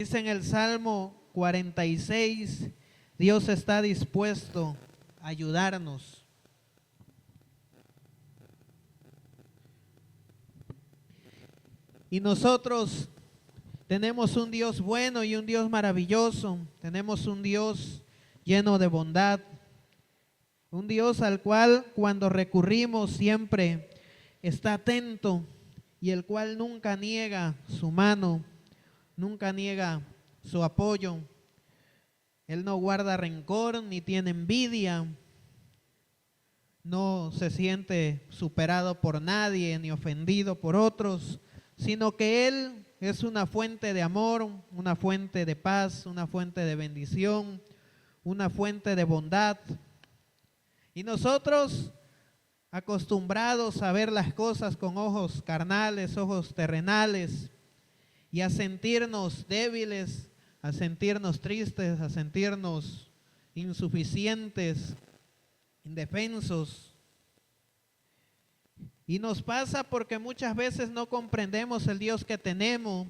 Dice en el Salmo 46, Dios está dispuesto a ayudarnos. Y nosotros tenemos un Dios bueno y un Dios maravilloso. Tenemos un Dios lleno de bondad. Un Dios al cual cuando recurrimos siempre está atento y el cual nunca niega su mano, nunca niega su apoyo. Él no guarda rencor ni tiene envidia. No se siente superado por nadie ni ofendido por otros, sino que Él es una fuente de amor, una fuente de paz, una fuente de bendición, una fuente de bondad. Y nosotros, acostumbrados a ver las cosas con ojos carnales, ojos terrenales, y a sentirnos débiles, a sentirnos tristes, a sentirnos insuficientes, indefensos. Y nos pasa porque muchas veces no comprendemos el Dios que tenemos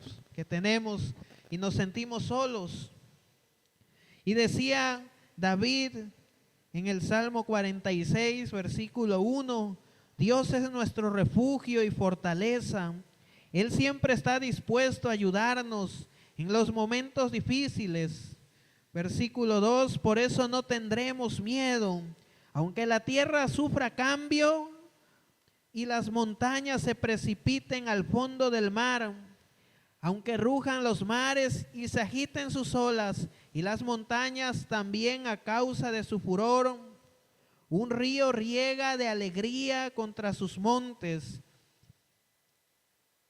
y nos sentimos solos. Y decía David en el Salmo 46, versículo 1, Dios es nuestro refugio y fortaleza. Él siempre está dispuesto a ayudarnos en los momentos difíciles. Versículo 2, por eso no tendremos miedo, aunque la tierra sufra cambio y las montañas se precipiten al fondo del mar, aunque rujan los mares y se agiten sus olas y las montañas también a causa de su furor. Un río riega de alegría contra sus montes.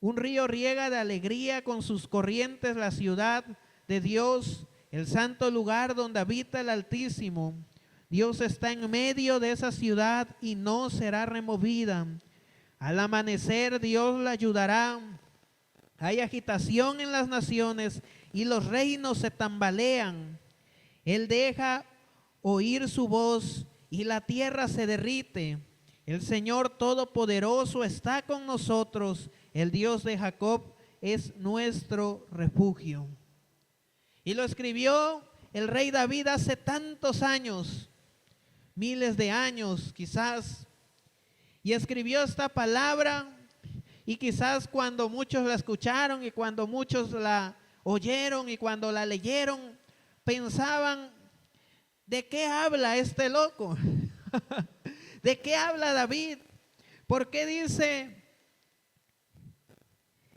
Un río riega de alegría con sus corrientes la ciudad de Dios, el santo lugar donde habita el Altísimo. Dios está en medio de esa ciudad y no será removida. Al amanecer Dios la ayudará. Hay agitación en las naciones y los reinos se tambalean. Él deja oír su voz y la tierra se derrite. El Señor Todopoderoso está con nosotros. El Dios de Jacob es nuestro refugio. Y lo escribió el rey David hace tantos años, miles de años quizás. Y escribió esta palabra y quizás cuando muchos la escucharon y cuando muchos la oyeron y cuando la leyeron, pensaban, ¿de qué habla este loco? ¿De qué habla David? ¿Por qué dice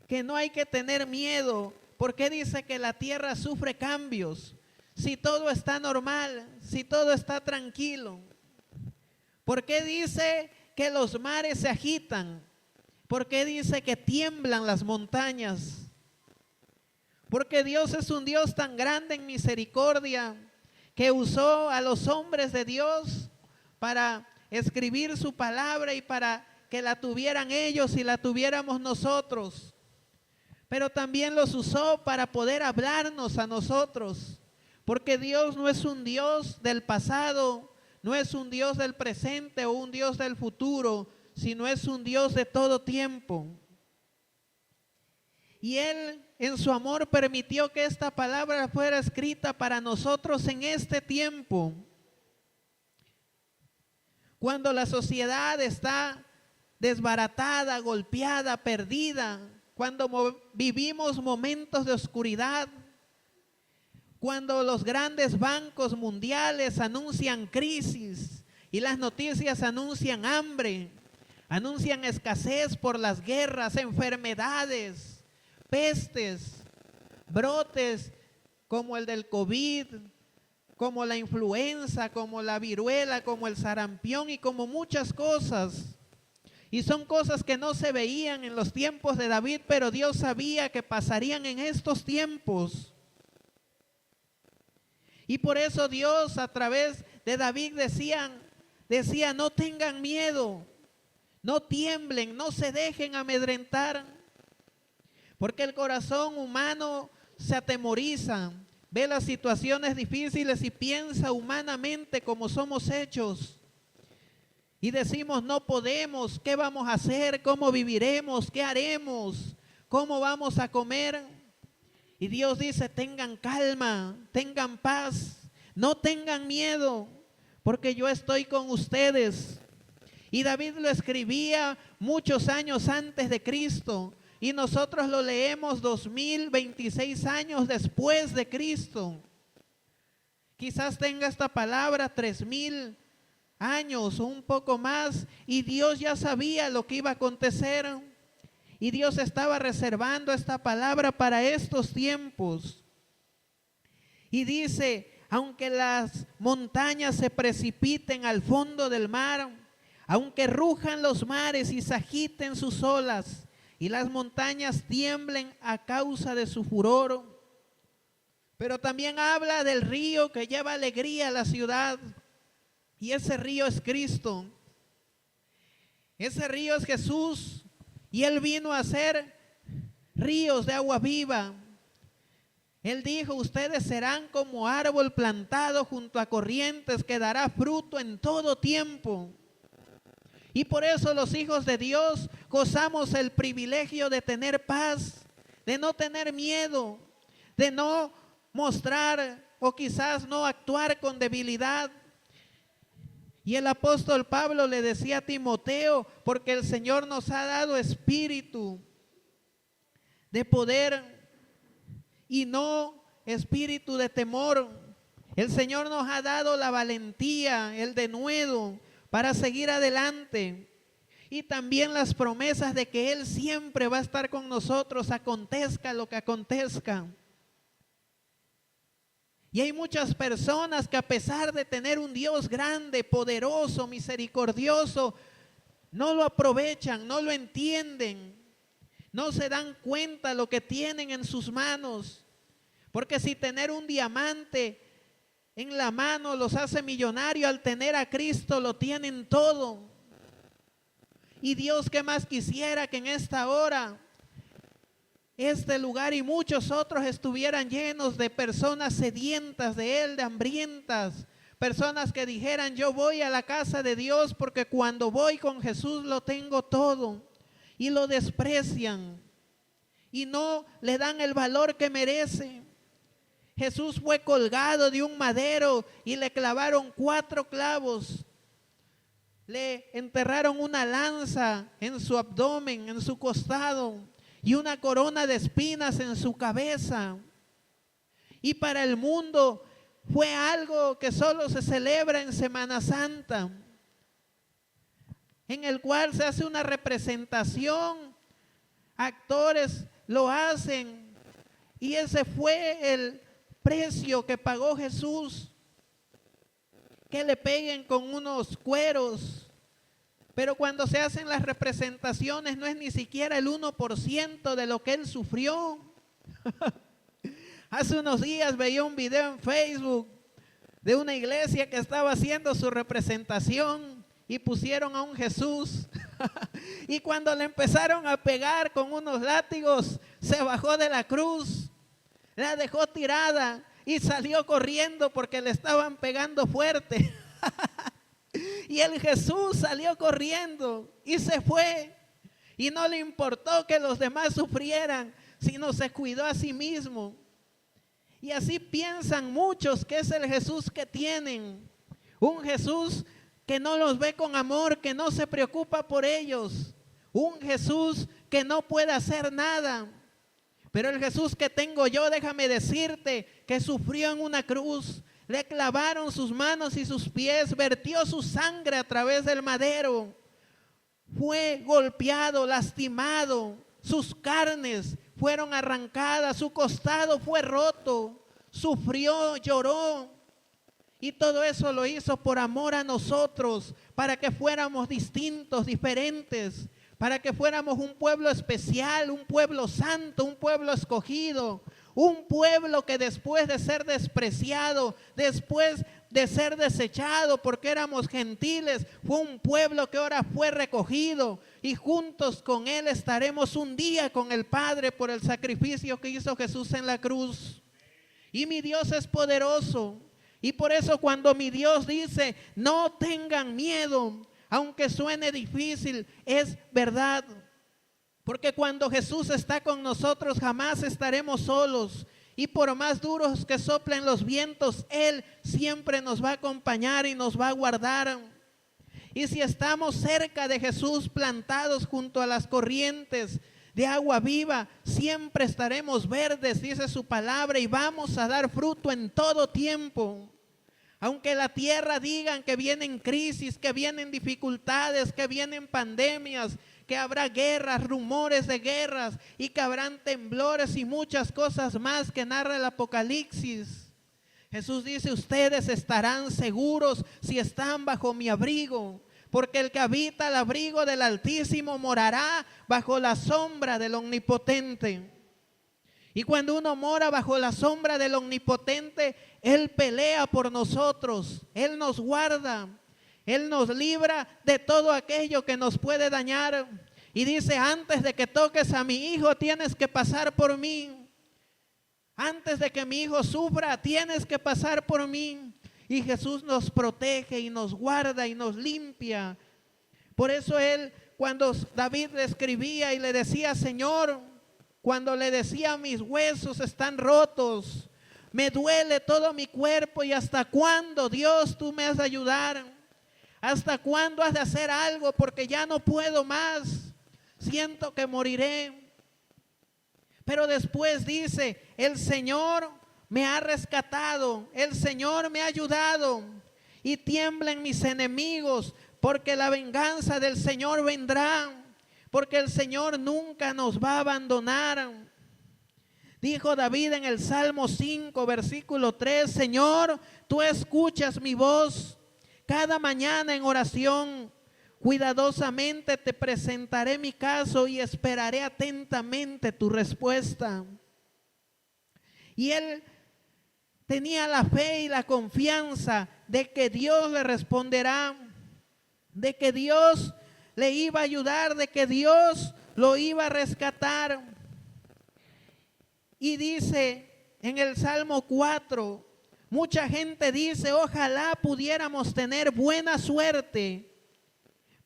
que no hay que tener miedo? ¿Por qué dice que la tierra sufre cambios? Si todo está normal, si todo está tranquilo. ¿Por qué dice que los mares se agitan? ¿Por qué dice que tiemblan las montañas? Porque Dios es un Dios tan grande en misericordia que usó a los hombres de Dios para escribir su palabra y para que la tuvieran ellos y la tuviéramos nosotros. Pero también los usó para poder hablarnos a nosotros. Porque Dios no es un Dios del pasado, no es un Dios del presente o un Dios del futuro, sino es un Dios de todo tiempo. Y Él en su amor permitió que esta palabra fuera escrita para nosotros en este tiempo. Cuando la sociedad está desbaratada, golpeada, perdida, cuando vivimos momentos de oscuridad, cuando los grandes bancos mundiales anuncian crisis y las noticias anuncian hambre, anuncian escasez por las guerras, enfermedades, pestes, brotes como el del COVID, como la influenza, como la viruela, como el sarampión y como muchas cosas. Y son cosas que no se veían en los tiempos de David, pero Dios sabía que pasarían en estos tiempos. Y por eso Dios a través de David decía, no tengan miedo, no tiemblen, no se dejen amedrentar. Porque el corazón humano se atemoriza, ve las situaciones difíciles y piensa humanamente como somos hechos. Y decimos, no podemos, ¿qué vamos a hacer? ¿Cómo viviremos? ¿Qué haremos? ¿Cómo vamos a comer? Y Dios dice, tengan calma, tengan paz, no tengan miedo, porque yo estoy con ustedes. Y David lo escribía muchos años antes de Cristo, y nosotros lo leemos 2026 años después de Cristo. Quizás tenga esta palabra 3000 años o un poco más, y Dios ya sabía lo que iba a acontecer. Y Dios estaba reservando esta palabra para estos tiempos. Y dice, aunque las montañas se precipiten al fondo del mar, aunque rujan los mares y se agiten sus olas, y las montañas tiemblen a causa de su furor. Pero también habla del río que lleva alegría a la ciudad. Y ese río es Cristo. Ese río es Jesús. Y Él vino a hacer ríos de agua viva. Él dijo, ustedes serán como árbol plantado junto a corrientes que dará fruto en todo tiempo. Y por eso los hijos de Dios gozamos el privilegio de tener paz, de no tener miedo, de no mostrar o quizás no actuar con debilidad. Y el apóstol Pablo le decía a Timoteo, porque el Señor nos ha dado espíritu de poder y no espíritu de temor. El Señor nos ha dado la valentía, el denuedo para seguir adelante. Y también las promesas de que Él siempre va a estar con nosotros, acontezca lo que acontezca. Y hay muchas personas que a pesar de tener un Dios grande, poderoso, misericordioso, no lo aprovechan, no lo entienden, no se dan cuenta lo que tienen en sus manos. Porque si tener un diamante en la mano los hace millonarios, al tener a Cristo lo tienen todo. Y Dios, ¿qué más quisiera que en esta hora este lugar y muchos otros estuvieran llenos de personas sedientas de Él, de hambrientas, personas que dijeran, yo voy a la casa de Dios porque cuando voy con Jesús lo tengo todo, y lo desprecian y no le dan el valor que merece. Jesús fue colgado de un madero y le clavaron 4 clavos, le enterraron una lanza en su abdomen, en su costado, y una corona de espinas en su cabeza. Y para el mundo fue algo que solo se celebra en Semana Santa, en el cual se hace una representación, actores lo hacen, y ese fue el precio que pagó Jesús, que le peguen con unos cueros. Pero cuando se hacen las representaciones no es ni siquiera el 1% de lo que Él sufrió. Hace unos días veía un video en Facebook de una iglesia que estaba haciendo su representación y pusieron a un Jesús. Y cuando le empezaron a pegar con unos látigos, se bajó de la cruz, la dejó tirada y salió corriendo porque le estaban pegando fuerte. Y el Jesús salió corriendo y se fue. Y no le importó que los demás sufrieran, sino se cuidó a sí mismo. Y así piensan muchos que es el Jesús que tienen. Un Jesús que no los ve con amor, que no se preocupa por ellos. Un Jesús que no puede hacer nada. Pero el Jesús que tengo yo, déjame decirte, que sufrió en una cruz. Le clavaron sus manos y sus pies, vertió su sangre a través del madero. Fue golpeado, lastimado, sus carnes fueron arrancadas, su costado fue roto, sufrió, lloró. Y todo eso lo hizo por amor a nosotros, para que fuéramos distintos, diferentes, para que fuéramos un pueblo especial, un pueblo santo, un pueblo escogido. Un pueblo que después de ser despreciado, después de ser desechado porque éramos gentiles, fue un pueblo que ahora fue recogido y juntos con Él estaremos un día con el Padre por el sacrificio que hizo Jesús en la cruz. Y mi Dios es poderoso, y por eso cuando mi Dios dice, no tengan miedo, aunque suene difícil, es verdad. Porque cuando Jesús está con nosotros jamás estaremos solos. Y por más duros que soplen los vientos, Él siempre nos va a acompañar y nos va a guardar. Y si estamos cerca de Jesús, plantados junto a las corrientes de agua viva, siempre estaremos verdes, dice su palabra, y vamos a dar fruto en todo tiempo. Aunque la tierra digan que vienen crisis, que vienen dificultades, que vienen pandemias, que habrá guerras, rumores de guerras y que habrán temblores y muchas cosas más que narra el Apocalipsis. Jesús dice, ustedes estarán seguros si están bajo mi abrigo, porque el que habita al abrigo del Altísimo morará bajo la sombra del Omnipotente. Y cuando uno mora bajo la sombra del Omnipotente, Él pelea por nosotros, Él nos guarda, Él nos libra de todo aquello que nos puede dañar. Y dice, antes de que toques a mi hijo, tienes que pasar por mí. Antes de que mi hijo sufra, tienes que pasar por mí. Y Jesús nos protege y nos guarda y nos limpia. Por eso Él, cuando David le escribía y le decía, Señor, cuando le decía, mis huesos están rotos, me duele todo mi cuerpo, y hasta cuándo, Dios, tú me has de ayudar. ¿Hasta cuándo has de hacer algo? Porque ya no puedo más. Siento que moriré. Pero después dice, el Señor me ha rescatado, el Señor me ha ayudado. Y tiemblen mis enemigos, porque la venganza del Señor vendrá. Porque el Señor nunca nos va a abandonar. Dijo David en el Salmo 5, versículo 3, Señor, tú escuchas mi voz. Cada mañana en oración, cuidadosamente te presentaré mi caso y esperaré atentamente tu respuesta. Y él tenía la fe y la confianza de que Dios le responderá, de que Dios le iba a ayudar, de que Dios lo iba a rescatar. Y dice en el Salmo 4, mucha gente dice, ojalá pudiéramos tener buena suerte.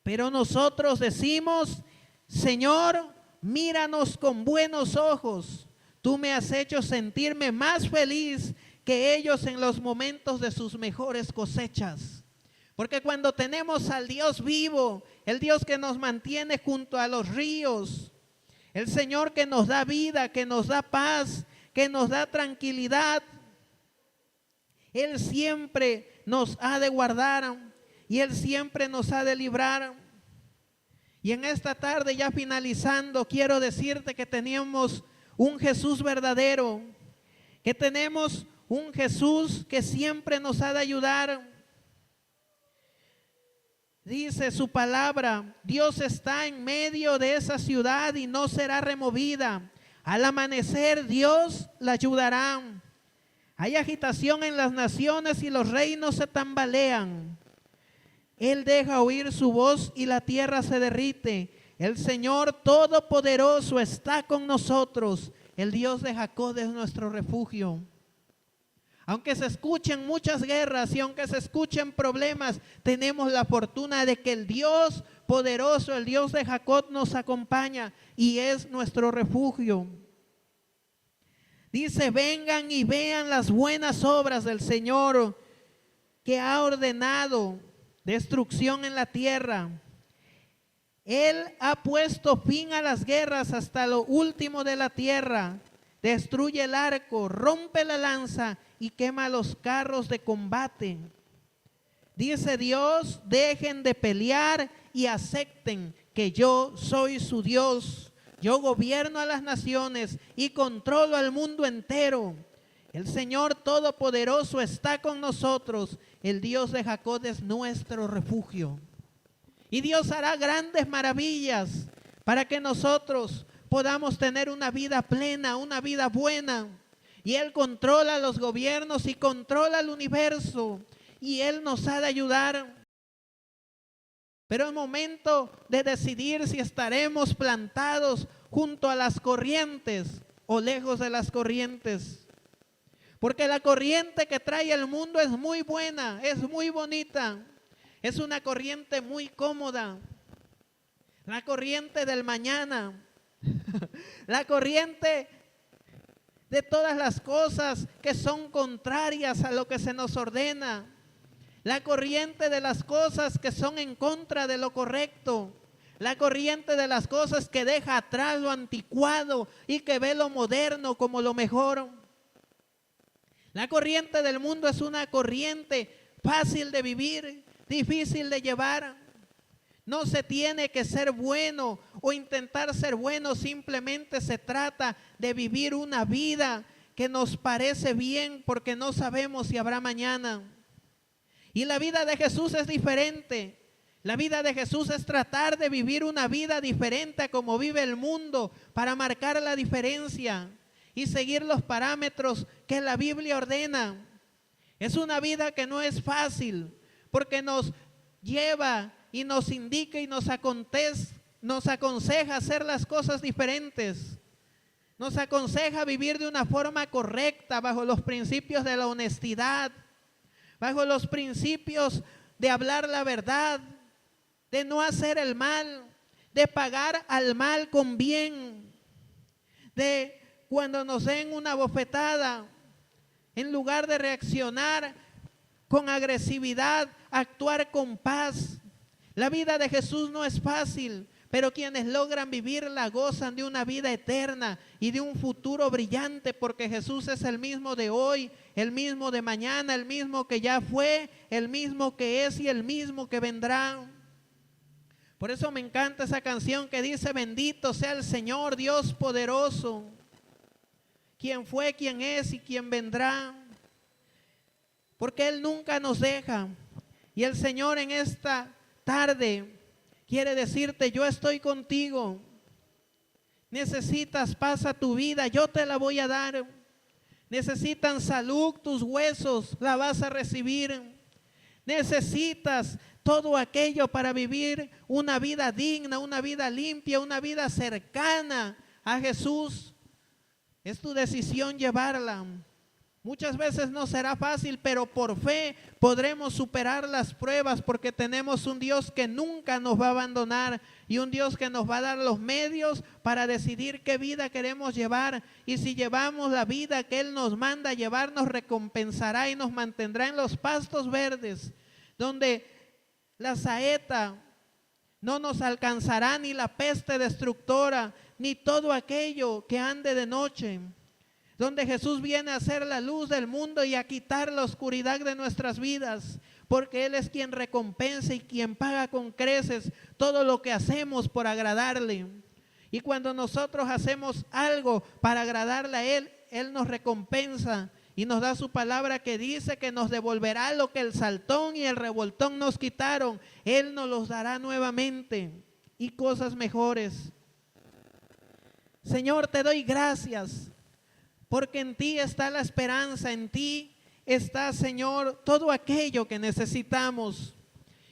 Pero nosotros decimos, Señor, míranos con buenos ojos. Tú me has hecho sentirme más feliz que ellos en los momentos de sus mejores cosechas. Porque cuando tenemos al Dios vivo, el Dios que nos mantiene junto a los ríos, el Señor que nos da vida, que nos da paz, que nos da tranquilidad, Él siempre nos ha de guardar y Él siempre nos ha de librar. Y en esta tarde, ya finalizando, quiero decirte que tenemos un Jesús verdadero, que tenemos un Jesús que siempre nos ha de ayudar. Dice su palabra, Dios está en medio de esa ciudad y no será removida. Al amanecer Dios la ayudará. Hay agitación en las naciones y los reinos se tambalean. Él deja oír su voz y la tierra se derrite. El Señor Todopoderoso está con nosotros. El Dios de Jacob es nuestro refugio. Aunque se escuchen muchas guerras y aunque se escuchen problemas, tenemos la fortuna de que el Dios poderoso, el Dios de Jacob nos acompaña y es nuestro refugio. Dice, vengan y vean las buenas obras del Señor, que ha ordenado destrucción en la tierra. Él ha puesto fin a las guerras hasta lo último de la tierra. Destruye el arco, rompe la lanza y quema los carros de combate. Dice Dios, dejen de pelear y acepten que yo soy su Dios. Yo gobierno a las naciones y controlo al mundo entero. El Señor Todopoderoso está con nosotros. El Dios de Jacob es nuestro refugio. Y Dios hará grandes maravillas para que nosotros podamos tener una vida plena, una vida buena. Y Él controla los gobiernos y controla el universo. Y Él nos ha de ayudar. Pero es momento de decidir si estaremos plantados junto a las corrientes o lejos de las corrientes. Porque la corriente que trae el mundo es muy buena, es muy bonita. Es una corriente muy cómoda. La corriente del mañana. La corriente de todas las cosas que son contrarias a lo que se nos ordena. La corriente de las cosas que son en contra de lo correcto. La corriente de las cosas que deja atrás lo anticuado y que ve lo moderno como lo mejor. La corriente del mundo es una corriente fácil de vivir, difícil de llevar. No se tiene que ser bueno o intentar ser bueno, simplemente se trata de vivir una vida que nos parece bien porque no sabemos si habrá mañana. Y la vida de Jesús es diferente. La vida de Jesús es tratar de vivir una vida diferente a como vive el mundo para marcar la diferencia y seguir los parámetros que la Biblia ordena. Es una vida que no es fácil porque nos lleva y nos indica y nos aconseja hacer las cosas diferentes. Nos aconseja vivir de una forma correcta bajo los principios de la honestidad, bajo los principios de hablar la verdad, de no hacer el mal, de pagar al mal con bien, de cuando nos den una bofetada, en lugar de reaccionar con agresividad, actuar con paz. La vida de Jesús no es fácil, pero quienes logran vivirla gozan de una vida eterna y de un futuro brillante, porque Jesús es el mismo de hoy, el mismo de mañana, el mismo que ya fue, el mismo que es y el mismo que vendrá. Por eso me encanta esa canción que dice: bendito sea el Señor Dios poderoso, quien fue, quien es y quien vendrá, porque Él nunca nos deja. Y el Señor en esta tarde quiere decirte: yo estoy contigo. Necesitas paz a tu vida, yo te la voy a dar. Necesitan salud tus huesos, la vas a recibir. Necesitas todo aquello para vivir una vida digna, una vida limpia, una vida cercana a Jesús. Es tu decisión llevarla. Muchas veces no será fácil, pero por fe podremos superar las pruebas, porque tenemos un Dios que nunca nos va a abandonar y un Dios que nos va a dar los medios para decidir qué vida queremos llevar. Y si llevamos la vida que Él nos manda llevar, nos recompensará y nos mantendrá en los pastos verdes, donde la saeta no nos alcanzará, ni la peste destructora, ni todo aquello que ande de noche. Donde Jesús viene a ser la luz del mundo y a quitar la oscuridad de nuestras vidas, porque Él es quien recompensa y quien paga con creces todo lo que hacemos por agradarle. Y cuando nosotros hacemos algo para agradarle a Él, Él nos recompensa y nos da su palabra que dice que nos devolverá lo que el saltón y el revoltón nos quitaron. Él nos los dará nuevamente y cosas mejores. Señor, te doy gracias, porque en ti está la esperanza, en ti está, Señor, todo aquello que necesitamos.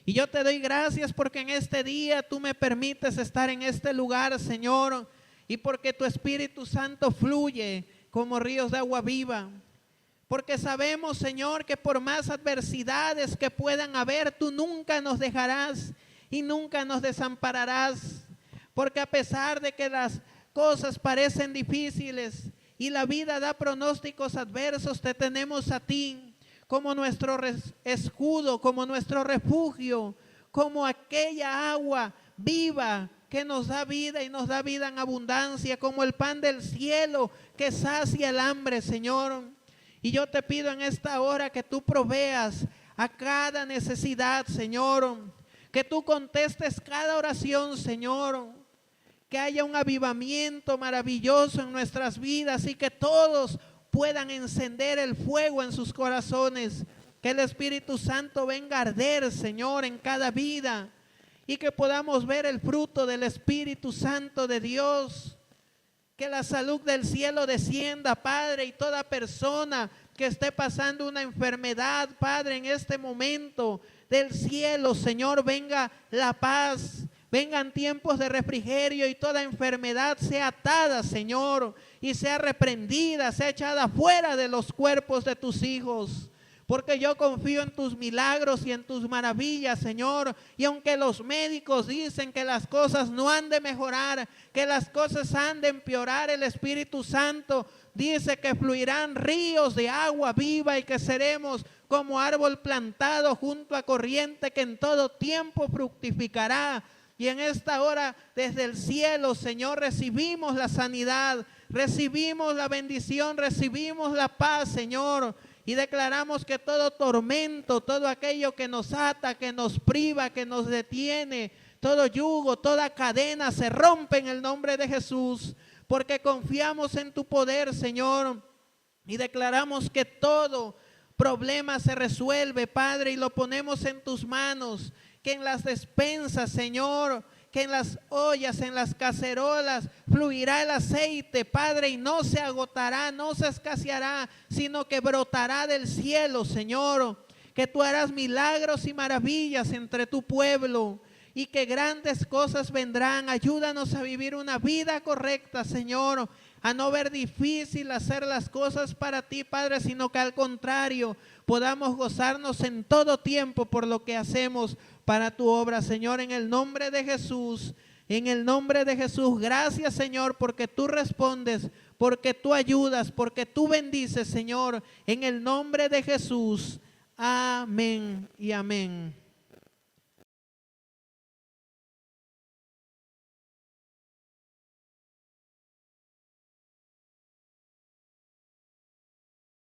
Y yo te doy gracias porque en este día tú me permites estar en este lugar, Señor, y porque tu Espíritu Santo fluye como ríos de agua viva. Porque sabemos, Señor, que por más adversidades que puedan haber, tú nunca nos dejarás y nunca nos desampararás. Porque a pesar de que las cosas parecen difíciles y la vida da pronósticos adversos, te tenemos a ti como nuestro escudo, como nuestro refugio, como aquella agua viva que nos da vida y nos da vida en abundancia, como el pan del cielo que sacia el hambre, Señor. Y yo te pido en esta hora que tú proveas a cada necesidad, Señor, que tú contestes cada oración, Señor, que haya un avivamiento maravilloso en nuestras vidas y que todos puedan encender el fuego en sus corazones, que el Espíritu Santo venga a arder, Señor, en cada vida y que podamos ver el fruto del Espíritu Santo de Dios. Que la salud del cielo descienda, Padre, y toda persona que esté pasando una enfermedad, Padre, en este momento del cielo, Señor, venga la paz, vengan tiempos de refrigerio y toda enfermedad sea atada, Señor, y sea reprendida, sea echada fuera de los cuerpos de tus hijos. porque yo confío en tus milagros y en tus maravillas, Señor. Y aunque los médicos dicen que las cosas no han de mejorar, que las cosas han de empeorar, el Espíritu Santo dice que fluirán ríos de agua viva y que seremos como árbol plantado junto a corriente que en todo tiempo fructificará. Y en esta hora desde el cielo, Señor, recibimos la sanidad, recibimos la bendición, recibimos la paz, Señor. Y declaramos que todo tormento, todo aquello que nos ata, que nos priva, que nos detiene, todo yugo, toda cadena se rompe en el nombre de Jesús. Porque confiamos en tu poder, Señor. Y declaramos que todo problema se resuelve, Padre, y lo ponemos en tus manos. Que en las despensas, Señor, que en las ollas, en las cacerolas, fluirá el aceite, Padre, y no se agotará, no se escaseará, sino que brotará del cielo, Señor. Que tú harás milagros y maravillas entre tu pueblo y que grandes cosas vendrán. Ayúdanos a vivir una vida correcta, Señor, a no ver difícil hacer las cosas para ti, Padre, sino que al contrario, podamos gozarnos en todo tiempo por lo que hacemos para tu obra, Señor, en el nombre de Jesús. En el nombre de Jesús, gracias, Señor, porque tú respondes, porque tú ayudas, porque tú bendices, Señor, en el nombre de Jesús. Amén y amén.